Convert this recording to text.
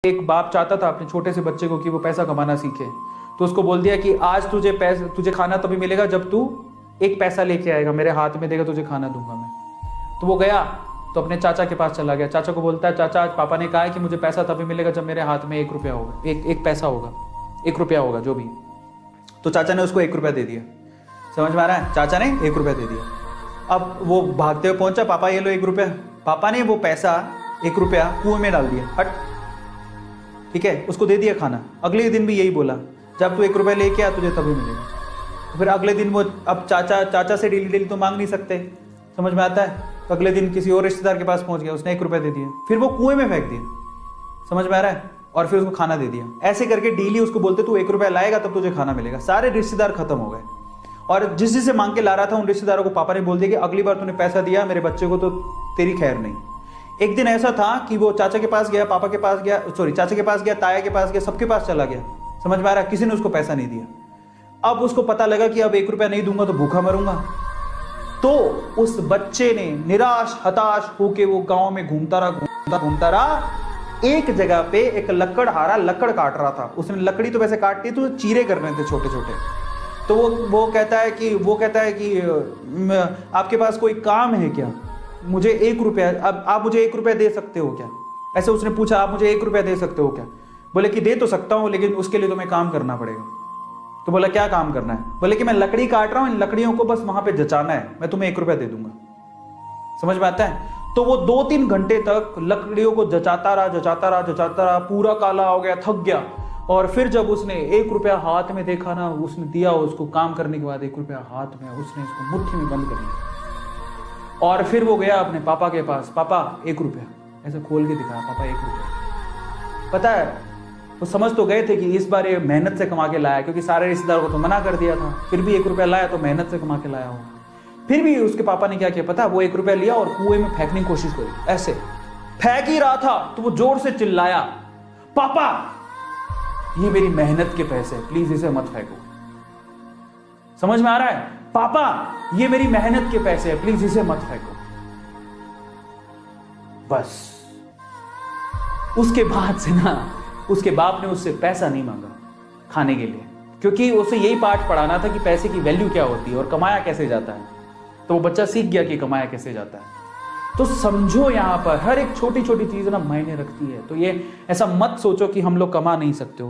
एक बाप चाहता था अपने छोटे से बच्चे को कि वो पैसा कमाना सीखे, तो उसको बोल दिया कि आज तुझे खाना तभी मिलेगा जब तू एक पैसा लेके आएगा, मेरे हाथ में देगा, तुझे खाना दूंगा मैं। तो वो गया तो अपने चाचा के पास चला गया। चाचा को बोलता है, चाचा आज पापा ने कहा है कि मुझे पैसा तभी मिलेगा जब मेरे हाथ में 1 रुपया होगा, एक पैसा होगा, 1 रुपया होगा जो भी। तो चाचा ने उसको 1 रुपया दे दिया। समझ में आ रहा है? चाचा ने 1 रुपया दे दिया। अब वो भागते हुए पहुंचा, पापा ये लो 1 रुपया। पापा ने वो पैसा 1 रुपया कुएं में डाल दिया, हट, ठीक है, उसको दे दिया खाना। अगले दिन भी यही बोला, जब तू 1 रुपया लेके आ तुझे तभी मिलेगा। तो फिर अगले दिन वो, अब चाचा से डेली तो मांग नहीं सकते, समझ में आता है? तो अगले दिन किसी और रिश्तेदार के पास पहुंच गया, उसने 1 रुपया दे दिया, फिर वो कुएं में फेंक दिया। समझ में आ रहा है? और फिर उसको खाना दे दिया। ऐसे करके डेली उसको बोलते तू 1 रुपया लाएगा तब तुझे खाना मिलेगा। सारे रिश्तेदार खत्म हो गए, और जिससे मांग के ला रहा था उन रिश्तेदारों को पापा ने बोल दिया कि अगली बार तूने पैसा दिया मेरे बच्चे को तो तेरी खैर नहीं। एक दिन ऐसा था कि वो चाचा के पास गया, पापा के पास गया, चाचा के पास गया, ताया के पास गया, सबके पास चला गया। समझ में आ रहा है? किसी ने उसको पैसा नहीं दिया। अब उसको पता लगा कि अब 1 रुपया नहीं दूंगा तो भूखा मरूंगा। तो उस बच्चे ने निराश हताश होके वो गांव में घूमता रहा। एक जगह पे एक लकड़हारा लकड़ काट रहा था। उसने लकड़ी तो वैसे काटती तो चीरे कर रहे थे छोटे छोटे। तो वो कहता है कि आपके पास कोई काम है क्या? मुझे 1 रुपया, अब आप मुझे 1 रुपया दे सकते हो क्या? ऐसे उसने पूछा, आप मुझे 1 रुपया दे सकते हो क्या? बोले कि दे तो सकता हूं, लेकिन उसके लिए तुम्हें काम करना पड़ेगा। तो बोला क्या काम करना है? बोले कि मैं लकड़ी काट रहा हूं, इन लकड़ियों को बस वहां पे जचाना है, मैं तुम्हें 1 रुपया दे दूंगा। समझ में आता है? तो वो 2-3 घंटे तक लकड़ियों को जचाता रहा, पूरा काला हो गया, थक गया। और फिर जब उसने 1 रुपया हाथ में देखा ना, उसने दिया उसको, काम करने के बाद 1 रुपया हाथ में, उसने इसको मुट्ठी में बंद कर लिया। और फिर वो गया अपने पापा के पास, पापा 1 रुपया, ऐसे खोल के दिखाया, पापा 1 रुपया। पता है, वो समझ तो गए थे कि इस बार ये मेहनत से कमा के लाया, क्योंकि सारे रिश्तेदारों को तो मना कर दिया था, फिर भी 1 रुपया लाया तो मेहनत से कमा के लाया होगा। फिर भी उसके पापा ने क्या किया पता? वो 1 रुपया लिया और कुएं में फेंकने की कोशिश करी। ऐसे फेंक ही रहा था तो वो जोर से चिल्लाया, पापा ये मेरी मेहनत के पैसे, प्लीज इसे मत फेंको। समझ में आ रहा है? पापा ये मेरी मेहनत के पैसे है, प्लीज इसे मत फेंको। बस उसके बाद से ना उसके बाप ने उससे पैसा नहीं मांगा खाने के लिए, क्योंकि उसे यही पाठ पढ़ाना था कि पैसे की वैल्यू क्या होती है और कमाया कैसे जाता है। तो वो बच्चा सीख गया कि कमाया कैसे जाता है। तो समझो, यहां पर हर एक छोटी छोटी चीज ना मायने रखती है। तो ये ऐसा मत सोचो कि हम लोग कमा नहीं सकते हो।